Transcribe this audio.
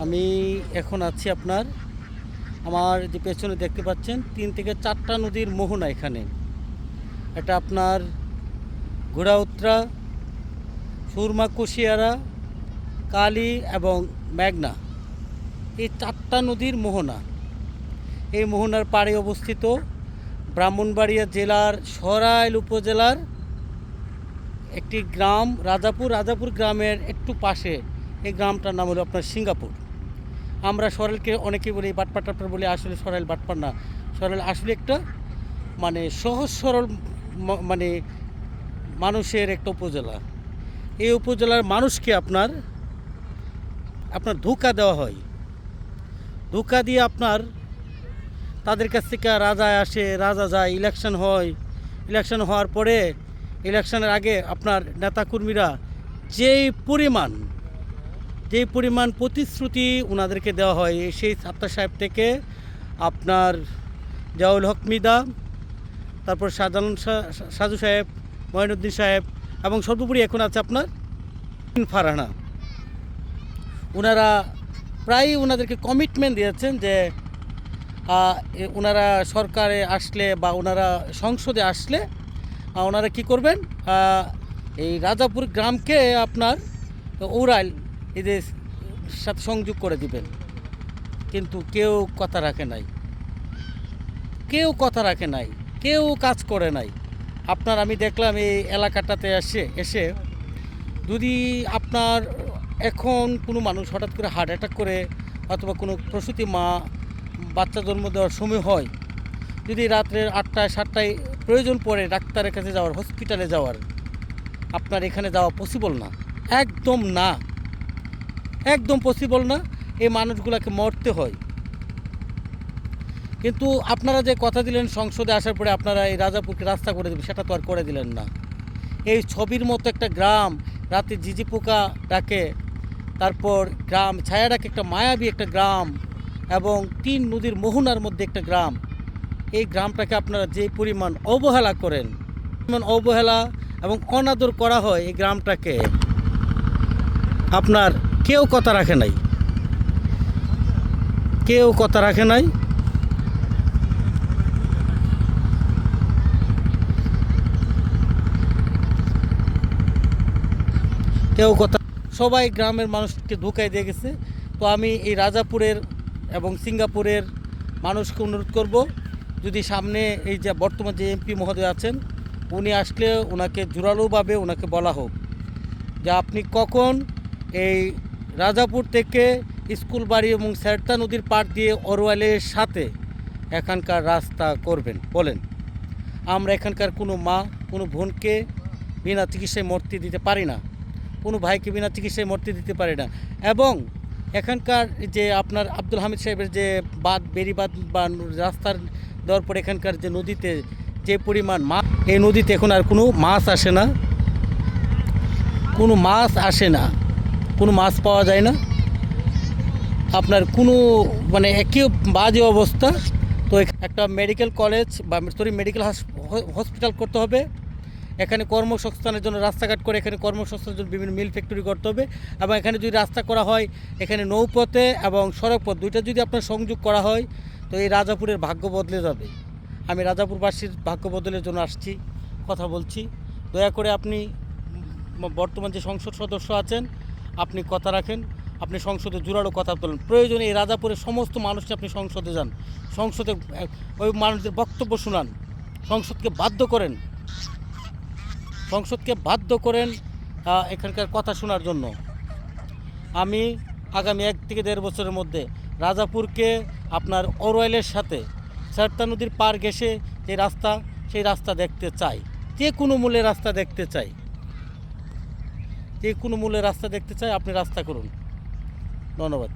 আমি এখন আছি আপনার আমার যে পেছনে দেখতে পাচ্ছেন 3 থেকে 4টা নদীর মোহনা এখানে। এটা আপনার ঘোড়াউত্রা, সুরমা, কুশিয়ারা, কালী এবং মেঘনা, এই 4টা নদীর মোহনা। এই মোহনার পাড়ে অবস্থিত ব্রাহ্মণবাড়িয়া জেলার সরাইল উপজেলার একটি গ্রাম রাজাপুর। রাজাপুর গ্রামের একটু পাশে এই গ্রামটার নাম হলো আপনার সিঙ্গাপুর। আমরা সরাইলকে অনেকেই বলি বাটপার টাটপার বলি, আসলে সরাইল বাটপার না। সরাইল আসলে একটা মানে সহজ সরল মানে মানুষের একটা উপজেলা। এই উপজেলার মানুষকে আপনার ধোঁকা দেওয়া হয়। ধোঁকা দিয়ে আপনার তাদের কাছ থেকে রাজা আসে, রাজা যায়, ইলেকশন হয়। ইলেকশন হওয়ার পরে ইলেকশনের আগে আপনার নেতাকর্মীরা যেই পরিমাণ প্রতিশ্রুতি ওনাদেরকে দেওয়া হয়, সেই সাত্তার সাহেব থেকে আপনার জাউল হক মিদা, তারপর সাজু সাহেব, মঈনুদ্দিন সাহেব এবং সর্বোপরি এখন আছে আপনার ফারহানা। ওনারা প্রায়ই ওনাদেরকে কমিটমেন্ট দিয়েছেন যে ওনারা সরকারে আসলে বা ওনারা সংসদে আসলে ওনারা কী করবেন, এই রাজাপুর গ্রামকে আপনার উড়াইল এদের সাথে সংযোগ করে দিবেন। কিন্তু কেউ কথা রাখে নাই, কেউ কাজ করে নাই। আমি দেখলাম এই এলাকাটাতে এসে যদি আপনার এখন কোনো মানুষ হঠাৎ করে হার্ট অ্যাটাক করে অথবা কোনো প্রসূতি মা বাচ্চা জন্ম দেওয়ার সময় হয়, যদি রাত্রের 8টায় 7টায় প্রয়োজন পড়ে ডাক্তারের কাছে যাওয়ার, হসপিটালে যাওয়ার, আপনার এখানে যাওয়া পসিবল না, একদম পসিবল না। এই মানুষগুলোকে মরতে হয়। কিন্তু আপনারা যে কথা দিলেন সংসদে আসার পরে আপনারা এই রাজাপুরকে রাস্তা করে দেবেন, সেটা তো আর করে দিলেন না। এই ছবির মতো একটা গ্রাম, রাতে ঝিঝি পোকা ডাকে, তারপর গ্রাম ছায়া ডাকে, একটা মায়াবী একটা গ্রাম এবং 3 নদীর মোহনার মধ্যে একটা গ্রাম। এই গ্রামটাকে আপনারা যে পরিমাণ অবহেলা করেন, অবহেলা এবং অনাদর করা হয় এই গ্রামটাকে, আপনার কেউ কথা রাখে নাই। কেউ কথা সবাই গ্রামের মানুষকে ধোঁকায় দিয়ে গেছে। তো আমি এই রাজাপুরের এবং সিঙ্গাপুরের মানুষকে অনুরোধ করব, যদি সামনে এই যে বর্তমান যে এমপি মহোদয় আছেন উনি আসলে ওনাকে জোরালোভাবে ওনাকে বলা হোক যে আপনি কখন এই রাজাপুর থেকে স্কুল বাড়ি এবং সেরতা নদীর পাড় দিয়ে অরওয়ালের সাথে এখানকার রাস্তা করবেন বলেন। আমরা এখানকার কোনো মা, কোনো বোনকে বিনা চিকিৎসায় মরতে দিতে পারি না, কোনো ভাইকে বিনা চিকিৎসায় মরতে দিতে পারি না। এবং এখানকার যে আপনার আব্দুল হামিদ সাহেবের যে বেড়িবাঁধ বা রাস্তার দেওয়ার পর এখানকার যে নদীতে যে পরিমাণ মাছ, এই নদীতে এখন আর কোনো মাছ আসে না, কোনো মাছ পাওয়া যায় না। আপনার কোনো মানে একই বাজে অবস্থা। তো একটা মেডিকেল কলেজ বা মেডিকেল হসপিটাল করতে হবে। এখানে কর্মসংস্থানের জন্য রাস্তাঘাট করে এখানে কর্মসংস্থানের জন্য বিভিন্ন মিল ফ্যাক্টরি করতে হবে। এবং এখানে যদি রাস্তা করা হয়, এখানে নৌপথে এবং সড়কপথ দুইটা যদি আপনার সংযোগ করা হয়, তো এই রাজাপুরের ভাগ্য বদলে যাবে। আমি রাজাপুরবাসীর ভাগ্য বদলের জন্য আসছি, কথা বলছি। দয়া করে আপনি বর্তমান যে সংসদ সদস্য আছেন, আপনি কথা রাখেন, আপনি সংসদে জোরালো কথা তোলেন। প্রয়োজনে এই রাজাপুরের সমস্ত মানুষকে আপনি সংসদে যান, সংসদে ওই মানুষদের বক্তব্য শুনান, সংসদকে বাধ্য করেন এখানকার কথা শোনার জন্য। আমি আগামী 1 থেকে 1.5 বছরের মধ্যে রাজাপুরকে আপনার অরওয়ালের সাথে সেরতা নদীর পার ঘেঁষে সেই রাস্তা দেখতে চাই। যে কোনো মূল্যে রাস্তা দেখতে চাই। আপনি রাস্তা করুন। ধন্যবাদ।